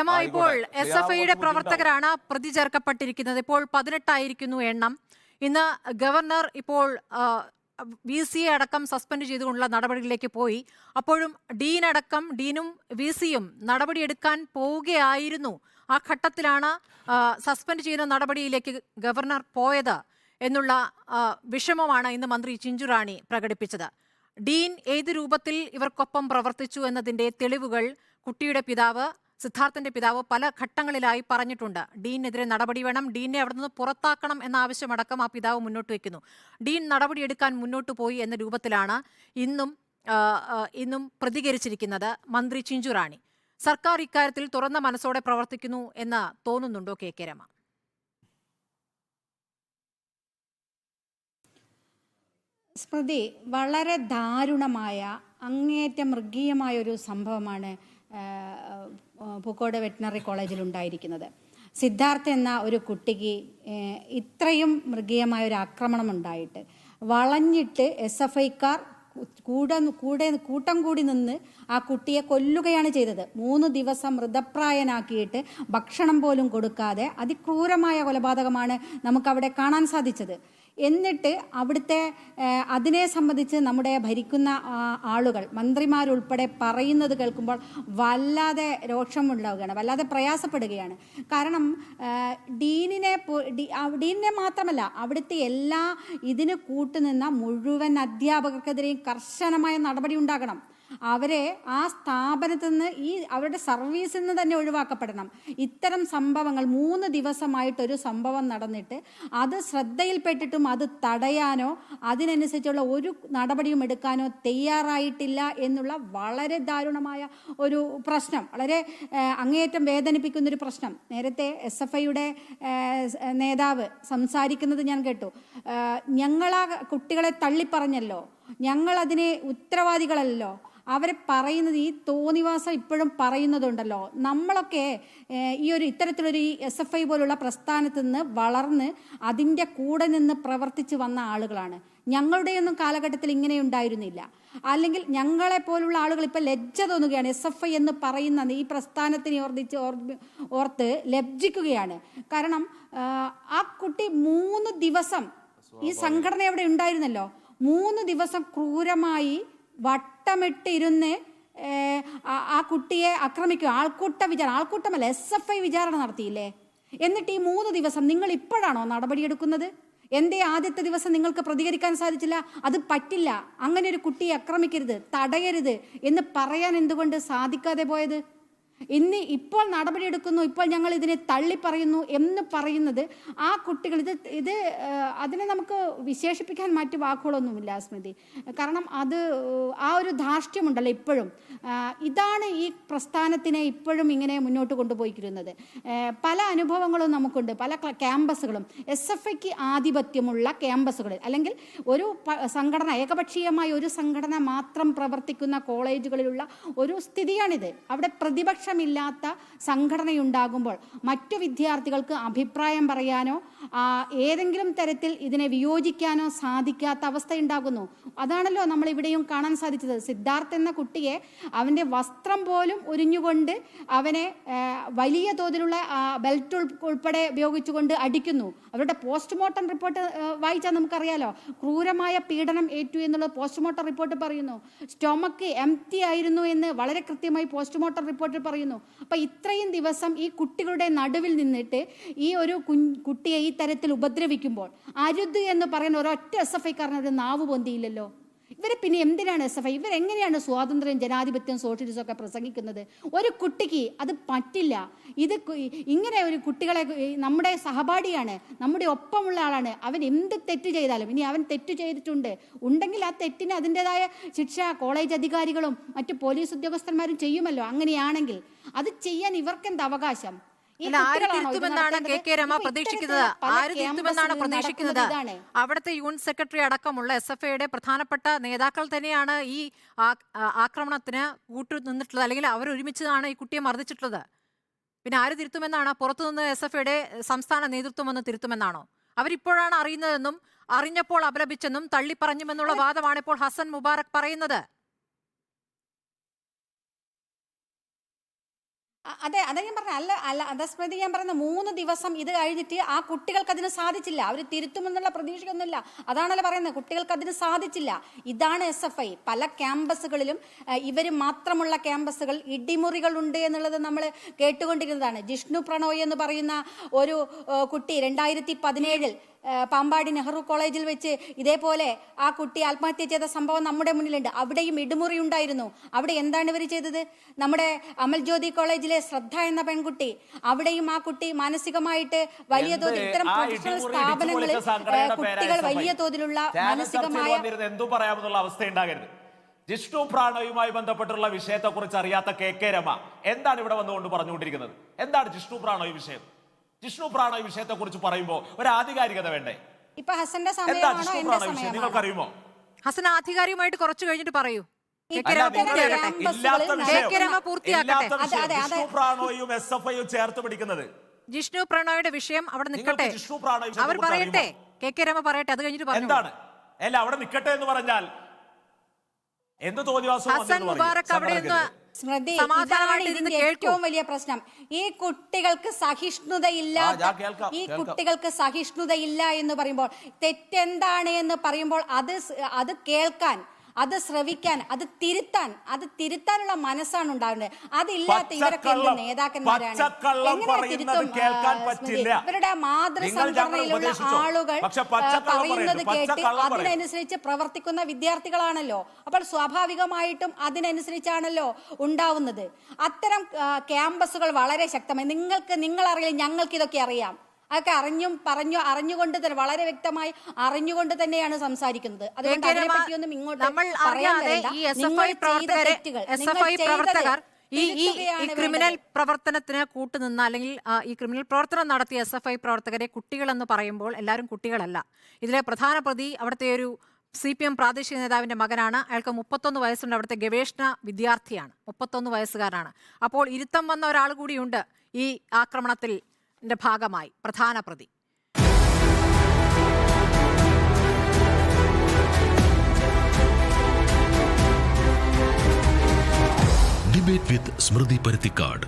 രമ, ഇപ്പോൾ S F ഐയുടെ ബുദ്ധിമുട്ടാവും. പ്രവർത്തകരാണ് പ്രതി ചേർക്കപ്പെട്ടിരിക്കുന്നത്. ഇപ്പോൾ 18 എണ്ണം. ഇന്ന് ഗവർണർ ഇപ്പോൾ വി സിയെ അടക്കം സസ്പെൻഡ് ചെയ്തുകൊണ്ടുള്ള നടപടികളിലേക്ക് പോയി. അപ്പോഴും ഡീനും വി സിയും നടപടിയെടുക്കാൻ പോവുകയായിരുന്നു. ആ ഘട്ടത്തിലാണ് സസ്പെൻഡ് ചെയ്യുന്ന നടപടിയിലേക്ക് ഗവർണർ പോയത് എന്നുള്ള വിഷമമാണ് ഇന്ന് മന്ത്രി ചിഞ്ചുറാണി പ്രകടിപ്പിച്ചത്. ഡീൻ ഏത് രൂപത്തിൽ ഇവർക്കൊപ്പം പ്രവർത്തിച്ചു എന്നതിന്റെ തെളിവുകൾ കുട്ടിയുടെ പിതാവ്, സിദ്ധാർത്ഥന്റെ പിതാവ് പല ഘട്ടങ്ങളിലായി പറഞ്ഞിട്ടുണ്ട്. ഡീനെതിരെ നടപടി വേണം, ഡീനെ അവിടെ നിന്ന് പുറത്താക്കണം എന്ന ആവശ്യമടക്കം ആ പിതാവ് മുന്നോട്ട് വയ്ക്കുന്നു. ഡീൻ നടപടിയെടുക്കാൻ മുന്നോട്ട് പോയി എന്ന രൂപത്തിലാണ് ഇന്നും പ്രതികരിച്ചിരിക്കുന്നത് മന്ത്രി ചിഞ്ചുറാണി. സർക്കാർ ഇക്കാര്യത്തിൽ തുറന്ന മനസ്സോടെ പ്രവർത്തിക്കുന്നു എന്ന് തോന്നുന്നുണ്ടോ കെ രമ? സ്മൃതി, വളരെ ദാരുണമായ അങ്ങേയറ്റം മൃഗീയമായ ഒരു സംഭവമാണ് പൂക്കോട് വെറ്റിനറി കോളേജിൽ ഉണ്ടായിരിക്കുന്നത്. സിദ്ധാർത്ഥ എന്ന ഒരു കുട്ടിക്ക് ഇത്രയും മൃഗീയമായ ഒരു ആക്രമണം ഉണ്ടായിട്ട് വളഞ്ഞിട്ട് SFIക്കാർ കൂട്ടം കൂടി നിന്ന് ആ കുട്ടിയെ കൊല്ലുകയാണ് ചെയ്തത്. 3 ദിവസം മൃതപ്രായനാക്കിയിട്ട് ഭക്ഷണം പോലും കൊടുക്കാതെ അതിക്രൂരമായ കൊലപാതകമാണ് നമുക്കവിടെ കാണാൻ സാധിച്ചത്. എന്നിട്ട് അവിടുത്തെ അതിനെ സംബന്ധിച്ച് നമ്മുടെ ഭരിക്കുന്ന ആളുകൾ, മന്ത്രിമാരുൾപ്പെടെ പറയുന്നത് കേൾക്കുമ്പോൾ വല്ലാതെ രോക്ഷമുണ്ടാവുകയാണ്, വല്ലാതെ പ്രയാസപ്പെടുകയാണ്. കാരണം ഡീനിനെ മാത്രമല്ല, അവിടുത്തെ എല്ലാ ഇതിന് കൂട്ടുനിന്ന മുഴുവൻ അധ്യാപകർക്കെതിരെയും കർശനമായ നടപടി ഉണ്ടാകണം. അവരെ ആ സ്ഥാപനത്തിൽ നിന്ന് അവരുടെ സർവീസിൽ നിന്ന് തന്നെ ഒഴിവാക്കപ്പെടണം. ഇത്തരം സംഭവങ്ങൾ 3 ദിവസമായിട്ടൊരു സംഭവം നടന്നിട്ട് അത് ശ്രദ്ധയിൽപ്പെട്ടിട്ടും അത് തടയാനോ അതിനനുസരിച്ചുള്ള ഒരു നടപടിയും എടുക്കാനോ തയ്യാറായിട്ടില്ല എന്നുള്ള വളരെ ദാരുണമായ ഒരു പ്രശ്നം, വളരെ അങ്ങേയറ്റം വേദനിപ്പിക്കുന്നൊരു പ്രശ്നം. നേരത്തെ SFIയുടെ നേതാവ് സംസാരിക്കുന്നത് ഞാൻ കേട്ടു. ഞങ്ങളാ കുട്ടികളെ തള്ളിപ്പറഞ്ഞല്ലോ, ഞങ്ങളതിനെ ഉത്തരവാദികളല്ലോ. അവരെ പറയുന്നത് ഈ തോന്നിവാസം ഇപ്പോഴും പറയുന്നതുണ്ടല്ലോ. നമ്മളൊക്കെ ഇത്തരത്തിലൊരു SFI പോലുള്ള പ്രസ്ഥാനത്ത് നിന്ന് വളർന്ന് അതിൻ്റെ കൂടെ നിന്ന് പ്രവർത്തിച്ച് വന്ന ആളുകളാണ്. ഞങ്ങളുടെയൊന്നും കാലഘട്ടത്തിൽ ഇങ്ങനെ ഉണ്ടായിരുന്നില്ല. അല്ലെങ്കിൽ ഞങ്ങളെ പോലുള്ള ആളുകൾ ഇപ്പം ലജ്ജ തോന്നുകയാണ്. SFI എന്ന് പറയുന്ന ഈ പ്രസ്ഥാനത്തിനെ ഓർത്ത് ലജ്ജിക്കുകയാണ്. കാരണം ആ കുട്ടി 3 ദിവസം ഈ സംഘടന അവിടെ ഉണ്ടായിരുന്നല്ലോ, 3 ദിവസം ക്രൂരമായി വട്ടമിട്ടിരുന്ന് ആ കുട്ടിയെ ആക്രമിക്കുക. ആൾക്കൂട്ടമല്ല, SFI വിചാരണ നടത്തിയില്ലേ? എന്നിട്ട് ഈ 3 ദിവസം നിങ്ങൾ ഇപ്പോഴാണോ നടപടിയെടുക്കുന്നത്? എന്തേ ആദ്യത്തെ ദിവസം നിങ്ങൾക്ക് പ്രതികരിക്കാൻ സാധിച്ചില്ല? അത് പറ്റില്ല, അങ്ങനെ ഒരു കുട്ടിയെ ആക്രമിക്കരുത്, തടയരുത് എന്ന് പറയാൻ എന്തുകൊണ്ട് സാധിക്കാതെ പോയത്? ഇപ്പോൾ നടപടിയെടുക്കുന്നു, ഇപ്പോൾ ഞങ്ങൾ ഇതിനെ തള്ളിപ്പറയുന്നു എന്ന് പറയുന്നത് ആ കുട്ടികൾ അതിനെ നമുക്ക് വിശേഷിപ്പിക്കാൻ മറ്റു വാക്കുകളൊന്നുമില്ല സ്മൃതി. കാരണം ആ ഒരു ധാർഷ്ട്യമുണ്ടല്ലോ ഇപ്പോഴും. ഇതാണ് ഈ പ്രസ്ഥാനത്തിനെ ഇപ്പോഴും ഇങ്ങനെ മുന്നോട്ട് കൊണ്ടുപോയിരിക്കുന്നത്. പല അനുഭവങ്ങളും നമുക്കുണ്ട്. പല ക്യാമ്പസുകളും SFIക്ക് ആധിപത്യമുള്ള ക്യാമ്പസുകളിൽ, അല്ലെങ്കിൽ ഒരു സംഘടന, ഏകപക്ഷീയമായ ഒരു സംഘടന മാത്രം പ്രവർത്തിക്കുന്ന കോളേജുകളിലുള്ള ഒരു സ്ഥിതിയാണിത്. അവിടെ പ്രതിപക്ഷമില്ലാത്ത സംഘടനയുണ്ടാകുമ്പോൾ മറ്റു വിദ്യാർത്ഥികൾക്ക് അഭിപ്രായം പറയാനോ ഏതെങ്കിലും തരത്തിൽ ഇതിനെ വിയോജിക്കാനോ സാധിക്കാത്ത അവസ്ഥയുണ്ടാകുന്നു. അതാണല്ലോ നമ്മൾ ഇവിടെയും കാണാൻ സാധിച്ചത്. സിദ്ധാർത്ഥ് എന്ന കുട്ടിയെ അവൻ്റെ വസ്ത്രം പോലും ഉരിഞ്ഞുകൊണ്ട് അവനെ വലിയ തോതിലുള്ള ബെൽറ്റ് ഉൾപ്പെടെ ഉപയോഗിച്ചുകൊണ്ട് അടിക്കുന്നു. അവരുടെ പോസ്റ്റ്മോർട്ടം റിപ്പോർട്ട് വായിച്ചാൽ നമുക്കറിയാലോ, ക്രൂരമായ പീഡനം ഏറ്റു എന്നുള്ളത് പോസ്റ്റ്മോർട്ടം റിപ്പോർട്ട് പറയുന്നു. സ്റ്റൊമക്ക് എംപ്റ്റി ആയിരുന്നു എന്ന് വളരെ കൃത്യമായി പോസ്റ്റ്മോർട്ടം റിപ്പോർട്ടിൽ പറയുന്നു. അപ്പൊ ഇത്രയും ദിവസം ഈ കുട്ടികളുടെ നടുവിൽ നിന്നിട്ട് ഈ ഒരു കുട്ടിയെ ഈ തരത്തിൽ ഉപദ്രവിക്കുമ്പോൾ അരുത് എന്ന് പറയുന്ന ഒരൊറ്റ SFIക്കാരന് ഒരു നാവ് പൊന്തിയില്ലല്ലോ. ഇവരെ പിന്നെ എന്തിനാണ് SFI? ഇവരെങ്ങനെയാണ് സ്വാതന്ത്ര്യം, ജനാധിപത്യം, സോഷ്യലിസം ഒക്കെ പ്രസംഗിക്കുന്നത്? ഒരു കുട്ടിക്ക് അത് പറ്റില്ല. ഇങ്ങനെ ഒരു കുട്ടികളെ, നമ്മുടെ സഹപാഠിയാണ്, നമ്മുടെ ഒപ്പമുള്ള ആളാണ്. അവൻ എന്ത് തെറ്റ് ചെയ്താലും, ഇനി അവൻ തെറ്റ് ഉണ്ടെങ്കിൽ ആ തെറ്റിന് അതിൻ്റെതായ ശിക്ഷ കോളേജ് അധികാരികളും മറ്റു പോലീസ് ഉദ്യോഗസ്ഥന്മാരും ചെയ്യുമല്ലോ. അങ്ങനെയാണെങ്കിൽ അത് ചെയ്യാൻ ഇവർക്കെന്ത് അവകാശം? ആര് തിരുത്തുമെന്നാണ് കെ രമ പ്രതീക്ഷിക്കുന്നത്? അവിടുത്തെ യൂണിറ്റ് സെക്രട്ടറി അടക്കമുള്ള SFIയുടെ പ്രധാനപ്പെട്ട നേതാക്കൾ തന്നെയാണ് ഈ ആക്രമണത്തിന് കൂട്ടുനിന്നിട്ടുള്ളത്, അല്ലെങ്കിൽ അവരൊരുമിച്ചാണ് ഈ കുട്ടിയെ മർദ്ദിച്ചിട്ടുള്ളത്. പിന്നെ ആര് തിരുത്തുമെന്നാണ്? പുറത്തുനിന്ന് SFIയുടെ സംസ്ഥാന നേതൃത്വം വന്ന് തിരുത്തുമെന്നാണോ? അവരിപ്പോഴാണ് അറിയുന്നതെന്നും അറിഞ്ഞപ്പോൾ അപലപിച്ചെന്നും തള്ളിപ്പറഞ്ഞുമെന്നുള്ള വാദമാണ് ഇപ്പോൾ ഹസൻ മുബാറക് പറയുന്നത്. അതെ ഞാൻ പറഞ്ഞ അല്ല സ്മൃതി, ഞാൻ പറയുന്ന 3 ദിവസം ഇത് കഴിഞ്ഞിട്ട് ആ കുട്ടികൾക്ക് അതിന് സാധിച്ചില്ല. അവർ തിരുത്തുമെന്നുള്ള പ്രതീക്ഷയൊന്നുമില്ല. അതാണല്ലോ പറയുന്നത്, കുട്ടികൾക്ക് അതിന് സാധിച്ചില്ല. ഇതാണ് SFI. പല ക്യാമ്പസുകളിലും ഇവർ മാത്രമുള്ള ക്യാമ്പസുകൾ ഇടിമുറികളുണ്ട് എന്നുള്ളത് നമ്മൾ കേട്ടുകൊണ്ടിരുന്നതാണ്. ജിഷ്ണു പ്രണോയ് എന്ന് പറയുന്ന ഒരു കുട്ടി 2017 പാമ്പാടി നെഹ്റു കോളേജിൽ വെച്ച് ഇതേപോലെ ആ കുട്ടി ആത്മഹത്യ ചെയ്ത സംഭവം നമ്മുടെ മുന്നിലുണ്ട്. അവിടെയും ഇടിമുറി ഉണ്ടായിരുന്നു. അവിടെ എന്താണ് ഇവർ ചെയ്തത്? നമ്മുടെ അമൽജ്യോതി കോളേജിലെ ശ്രദ്ധ എന്ന പെൺകുട്ടി, അവിടെയും ആ കുട്ടി മാനസികമായിട്ട് വലിയ തോതിൽ ഇത്തരം പ്രൊഫഷണൽ സ്ഥാപനങ്ങളിൽ കുട്ടികൾ വലിയ തോതിലുള്ള മാനസികമായ എന്തു പറയാമെന്നുള്ള അവസ്ഥയുണ്ടാകരുത്. ജിഷ്ണു പ്രാണോയുമായി ബന്ധപ്പെട്ടുള്ള വിഷയത്തെക്കുറിച്ച് അറിയാത്ത KK രമ എന്താണ് ഇവിടെ വന്നുകൊണ്ട് പറഞ്ഞുകൊണ്ടിരിക്കുന്നത്? എന്താണ് ജിഷ്ണു പ്രാണോയ് വിഷയം? ജിഷ്ണു പ്രാണോയ് വിഷയത്തെ കുറിച്ച് പറയുമ്പോൾ ഒരു ആധികാരികത വേണ്ടേ? ഇപ്പൊ ഹസന്റെ സമയമാണോ എന്റെ സമയമാണോ? നിങ്ങൾക്കറിയുമോ? ഹസൻ ആധികാരികമായിട്ട് കുറച്ച് കഴിഞ്ഞിട്ട് പറയൂ. SFIയും ചേർത്ത് പിടിക്കുന്നത് ജിഷ്ണു പ്രണോയുടെ വിഷയം അവിടെ നിൽക്കട്ടെ, അവർ പറയട്ടെ. KK രമ പറയട്ടെ, അത് കഴിഞ്ഞിട്ട് പറഞ്ഞു. എന്താണ് അല്ല അവിടെ നിൽക്കട്ടെ എന്ന് പറഞ്ഞാൽ എന്ത് തോന്നിവാസം? ഹസൻ മുബാറക് അവിടെ നിന്ന് സ്മൃതി, ഇതാണ് ഇതിന്റെ ഏറ്റവും വലിയ പ്രശ്നം. ഈ കുട്ടികൾക്ക് സഹിഷ്ണുതയില്ല എന്ന് പറയുമ്പോൾ, തെറ്റെന്താണ് എന്ന് പറയുമ്പോൾ അത് കേൾക്കാൻ, അത് ശ്രവിക്കാൻ, അത് തിരുത്താനുള്ള മനസ്സാണ് ഉണ്ടാകുന്നത്. അതില്ലാത്ത ഇവരൊക്കെ എന്ത് നേതാക്കന്മാരാണ്? ഇവരുടെ മാതൃസംഘടനയിലുള്ള ആളുകൾ പറയുന്നത് കേട്ട് അതിനനുസരിച്ച് പ്രവർത്തിക്കുന്ന വിദ്യാർത്ഥികളാണല്ലോ. അപ്പോൾ സ്വാഭാവികമായിട്ടും അതിനനുസരിച്ചാണല്ലോ ഉണ്ടാവുന്നത്. അത്തരം ക്യാമ്പസുകൾ വളരെ ശക്തമായി, നിങ്ങളറിയില്ല, ഞങ്ങൾക്ക് ഇതൊക്കെ അറിയാം. അതൊക്കെ അറിഞ്ഞുകൊണ്ട് തന്നെ, വളരെ വ്യക്തമായി അറിഞ്ഞുകൊണ്ട് തന്നെയാണ് സംസാരിക്കുന്നത്. അതുകൊണ്ട് അതിനെപ്പറ്റിയൊന്നും ഇങ്ങോട്ട് പറയാൻ വരണ്ട. പ്രവർത്തകർ ഈ ക്രിമിനൽ പ്രവർത്തനത്തിന് കൂട്ടുനിന്ന, അല്ലെങ്കിൽ ഈ ക്രിമിനൽ പ്രവർത്തനം നടത്തിയ SFI പ്രവർത്തകരെ കുട്ടികളെന്ന് പറയുമ്പോൾ എല്ലാവരും കുട്ടികളല്ല. ഇതിലെ പ്രധാന പ്രതി അവിടുത്തെ ഒരു CPM പ്രാദേശിക നേതാവിന്റെ മകനാണ്. അയാൾക്ക് 31 വയസ്സുണ്ട്. അവിടുത്തെ ഗവേഷണ വിദ്യാർത്ഥിയാണ്, 31 വയസ്സുകാരനാണ്. അപ്പോൾ ഇരുത്തം വന്ന ഒരാൾ കൂടിയുണ്ട് ഈ ആക്രമണത്തിൽ ഭാഗമായി, പ്രധാന പ്രതി. ഡിബേറ്റ് വിത്ത് സ്മൃതി പരുത്തിക്കാട്.